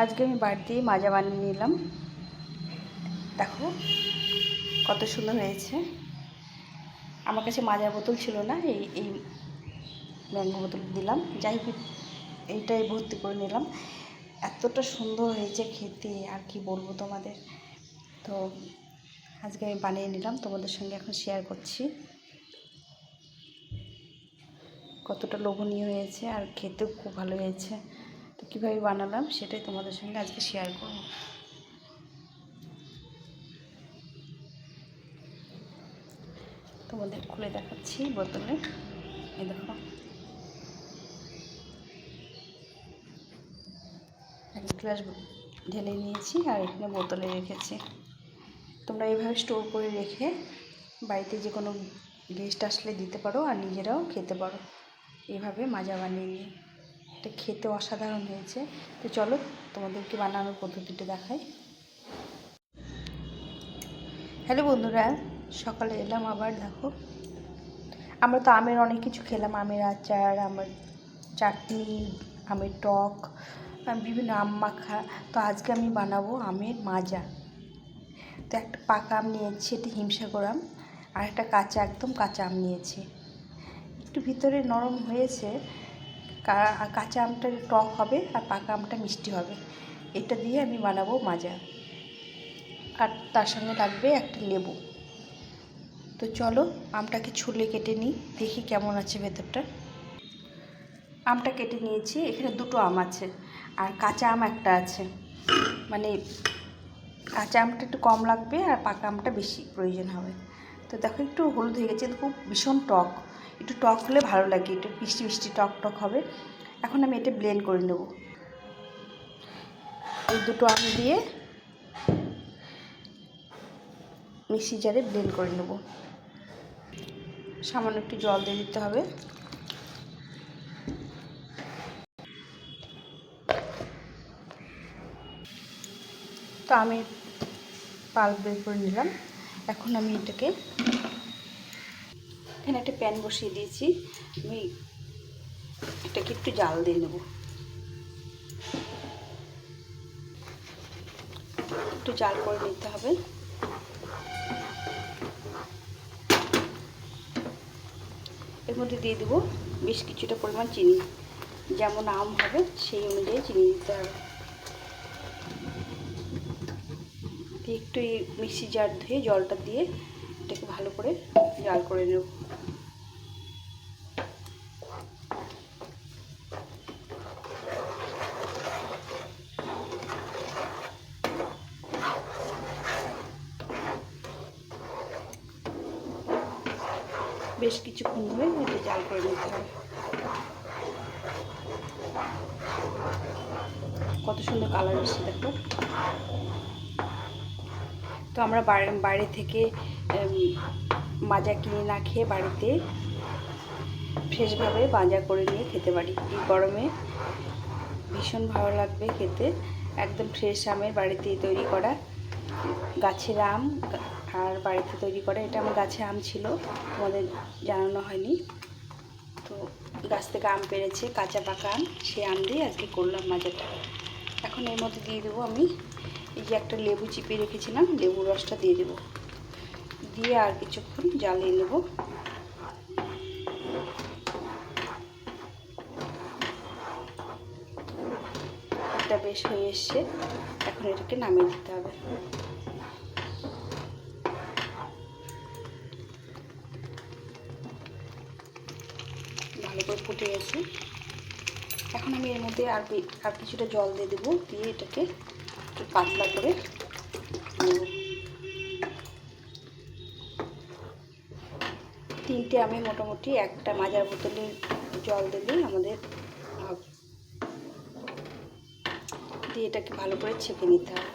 আজকে আমি বাড়িতেই মাজা বানিয়ে নিলাম। দেখো কত সুন্দর হয়েছে। আমার কাছে মাজার বোতল ছিল না, এই ম্যাঙ্গো বোতল দিলাম। যাই হোক এইটাই ভর্তি করে নিলাম। এতটা সুন্দর হয়েছে খেতে, আর কি বলবো তোমাদের। তো আজকে আমি বানিয়ে নিলাম, তোমাদের সঙ্গে এখন শেয়ার করছি। কতটা লোভনীয় হয়েছে আর খেতেও খুব ভালো হয়েছে। তো কীভাবে বানালাম সেটাই তোমাদের সঙ্গে আজকে শেয়ার করব। তোমাদের খুলে দেখাচ্ছি বোতলে। এই দেখো, এক গ্লাস ঢেলে নিয়েছি আর এখানে বোতলে রেখেছি। তোমরা এইভাবে স্টোর করে রেখে বাড়িতে যে কোনো গেস্ট আসলে দিতে পারো আর নিজেরাও খেতে পারো। এইভাবে মাজা বানিয়ে নিয়ে এটা খেতে অসাধারণ হয়েছে। তো চলো তোমাদেরকে বানানোর পদ্ধতিটা দেখাই। হ্যালো বন্ধুরা, সকালে এলাম আবার। দেখো আমরা তো আমের অনেক কিছু খেলাম, আমের আচার, আমের চাটনি, আমের টক, বিভিন্ন আম মাখা। তো আজকে আমি বানাবো আমের মাজা। তো একটা পাকা আম নিয়েছি, এটি হিমসাগর আম, আর একটা কাঁচা, একদম কাঁচা আম নিয়েছি। একটু ভিতরে নরম হয়েছে, কাঁচা আমটা টক হবে আর পাকা আমটা মিষ্টি হবে। এটা দিয়ে আমি বানাবো মাজা, আর তার সঙ্গে লাগবে একটা লেবু। তো চলো আমটাকে ছুলে কেটে নিই, দেখি কেমন আছে ভেতরটা। আমটা কেটে নিয়েছি, এখানে দুটো আম আছে আর কাঁচা আম একটা আছে। মানে কাঁচা আমটা একটু কম লাগবে আর পাকা আমটা বেশি প্রয়োজন হবে। তো দেখো একটু হলুদ হয়ে গেছে, খুব ভীষণ টক। একটু টক হলে ভালো লাগে, একটু মিষ্টি মিষ্টি টক টক হবে। এখন আমি এটা ব্লেন্ড করে নেব। এই দুটো আম দিয়ে মিক্সি জারে ব্লেন্ড করে নেব। সামান্য একটু জল দিয়ে দিতে হবে। তো আমি পাল্প বের করে নিলাম। এখন আমি এটাকে, এখানে একটা প্যান বসিয়ে দিয়েছি, আমি এটাকে একটু জাল দিয়ে নেব। একটু জাল করে নিতে হবে। এর মধ্যে দিয়ে দেবো বেশ কিছুটা পরিমাণ চিনি, যেমন আম হবে সেই অনুযায়ী চিনি দিতে হবে। একটু এই মিক্সি জার ধুয়ে জলটা দিয়ে এটাকে ভালো করে জাল করে নেব। বেশ কিছুক্ষণ ধরে এটা জাল করে নিতে হবে। কত সুন্দর কালার এসেছে দেখো। তো আমরা বাইরে থেকে মাজা কিনে না খেয়ে বাড়িতে ফ্রেশভাবে মাজা করে নিয়ে খেতে পারি। এই গরমে ভীষণ ভালো লাগবে খেতে। একদম ফ্রেশ আমের বাড়িতেই তৈরি করা, গাছের আম আর বাড়িতে তৈরি করা। এটা আমার গাছে আম ছিল, তোমাদের জানানো হয়নি। তো গাছ থেকে আম পেড়েছে, কাঁচা পাকা আম, সেই আম দিয়ে আজকে করলাম মাজাটা। এখন এর মধ্যে দিয়ে দেবো আমি এই যে একটা লেবু চিপে রেখেছিলাম, লেবুর রসটা দিয়ে দেবো। দিয়ে আর কিছুক্ষণ জ্বালিয়ে নেব। এটা বেশ হয়ে এসছে, এখন এটাকে নামিয়ে দিতে হবে। ভালো করে ফুটে গেছে। এখন আমি এর মধ্যে আর কিছুটা জল দিয়ে দেবো, দিয়ে এটাকে একটু পাতলা করে নেব। 3টে আমি মোটামুটি একটা মাজার বোতলে জল দিলেই আমাদের হবে। দিয়ে এটাকে ভালো করে ছেঁকে নিতে হবে।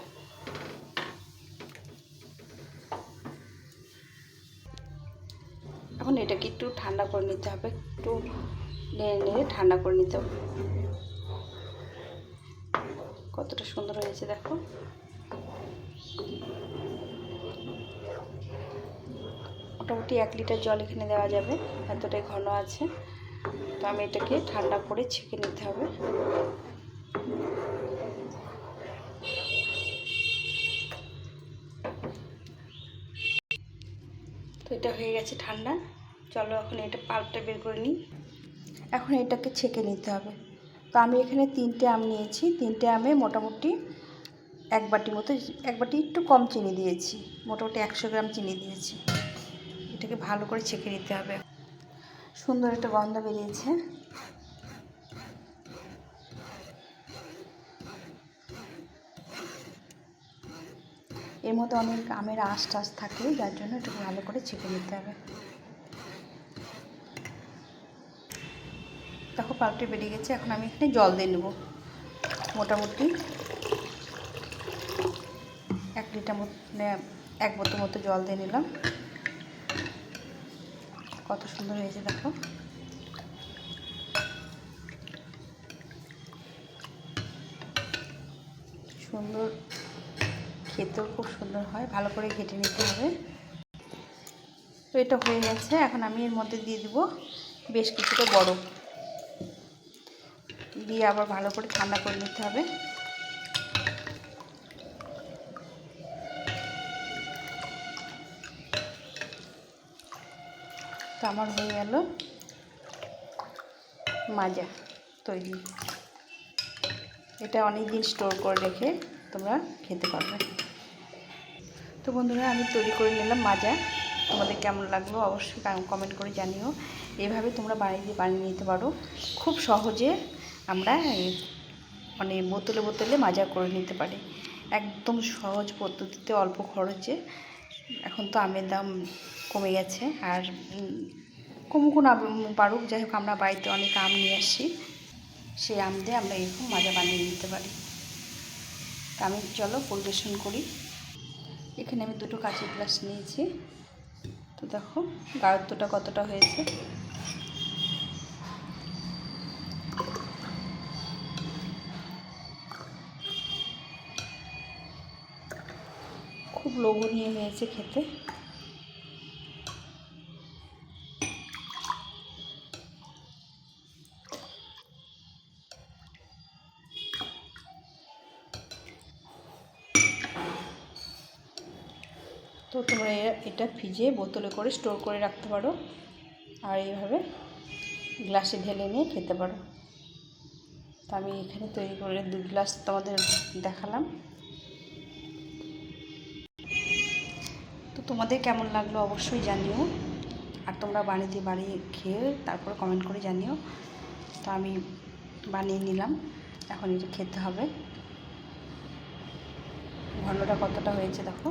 এখন এটাকে একটু ঠান্ডা করে নিতে হবে, একটু নেড়ে নেড়ে ঠান্ডা করে নিতে হবে। কতটা সুন্দর হয়েছে দেখো। মোটামুটি 1 লিটার জল এখানে দেওয়া যাবে, এতটাই ঘন আছে। তো আমি এটাকে ঠান্ডা করে ছেঁকে নিতে হবে। এটা হয়ে গেছে ঠান্ডা। চলো এখন এটা পাল্পটা বের করে নিই। এখন এটাকে ছেঁকে নিতে হবে। তো আমি এখানে 3টে আম নিয়েছি। 3টে আমে মোটামুটি 1 বাটি মতো, 1 বাটি একটু কম চিনি দিয়েছি, মোটামুটি 100 গ্রাম চিনি দিয়েছি। এটাকে ভালো করে ছেঁকে নিতে হবে। সুন্দর একটা গন্ধ বেরিয়েছে। এর মধ্যে অনেক আমের আঁশ টাশ থাকে, যার জন্য এটাকে ভালো করে ছেঁকে নিতে হবে। দেখো পাল্পটা বেরিয়ে গেছে। এখন আমি এখানে জল দিয়ে নেব। মোটামুটি 1 লিটার মতো, 1 বোতল মতো জল দিয়ে নিলাম। কত সুন্দর হয়েছে দেখো। সুন্দর, খেতেও খুব সুন্দর হয়। ভালো করে ঘেটে নিতে হবে। তো এটা হয়ে গেছে। এখন আমি এর মধ্যে দিয়ে দিব বেশ কিছুটা বরফ, দিয়ে আবার ভালো করে ঠান্ডা করে নিতে হবে। তো আমার হয়ে গেল মাজা তৈরি। এটা অনেক দিন স্টোর করে রেখে তোমরা খেতে পারবে। তো বন্ধুরা, আমি তৈরি করে নিলাম মাজা। তোমাদের কেমন লাগলো অবশ্যই কমেন্ট করে জানিও। এভাবে তোমরা বাড়িতে বানিয়ে নিতে পারো। খুব সহজে আমরা মানে বোতলে বোতলে মাজা করে নিতে পারি। একদম সহজ পদ্ধতিতে, অল্প খরচে। এখন তো আমের দাম কমে গেছে, আর কমুক না পারুক, যাই হোক আমরা বাড়িতে অনেক আম নিয়ে আসি, সেই আম দিয়ে আমরা এরকম মাজা বানিয়ে নিতে পারি। তা আমি চলো পরিবেশন করি। এখানে আমি 2টো কাঁচের গ্লাস নিয়েছি। তো দেখো গাঢ়ত্বটা কতটা হয়েছে। খুব লোভনীয় হয়েছে খেতে। তো তোমরা এটা ফ্রিজে বোতলে করে স্টোর করে রাখতে পারো, আর এইভাবে গ্লাসে ঢেলে নিয়ে খেতে পারো। তো আমি এখানে তৈরি করে 2 গ্লাস তোমাদের দেখালাম। তো তোমাদের কেমন লাগলো অবশ্যই জানিও, আর তোমরা বানিয়ে খেয়ে তারপরে কমেন্ট করে জানিও। তো আমি বানিয়ে নিলাম, এখন এটা খেতে হবে। ঘনটা কতটা হয়েছে দেখো।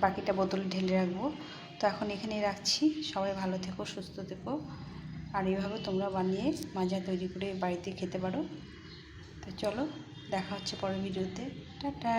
বাকিটা বোতলে ঢেলে রাখবো। তো এখন এখানেই রাখছি। সবাই ভালো থেকো, সুস্থ থেকো, আর এইভাবে তোমরা বানিয়ে মাজা তৈরি করে বাড়িতে খেতে পারো। তো চলো, দেখা হচ্ছে পরের ভিডিওতে। টাটা।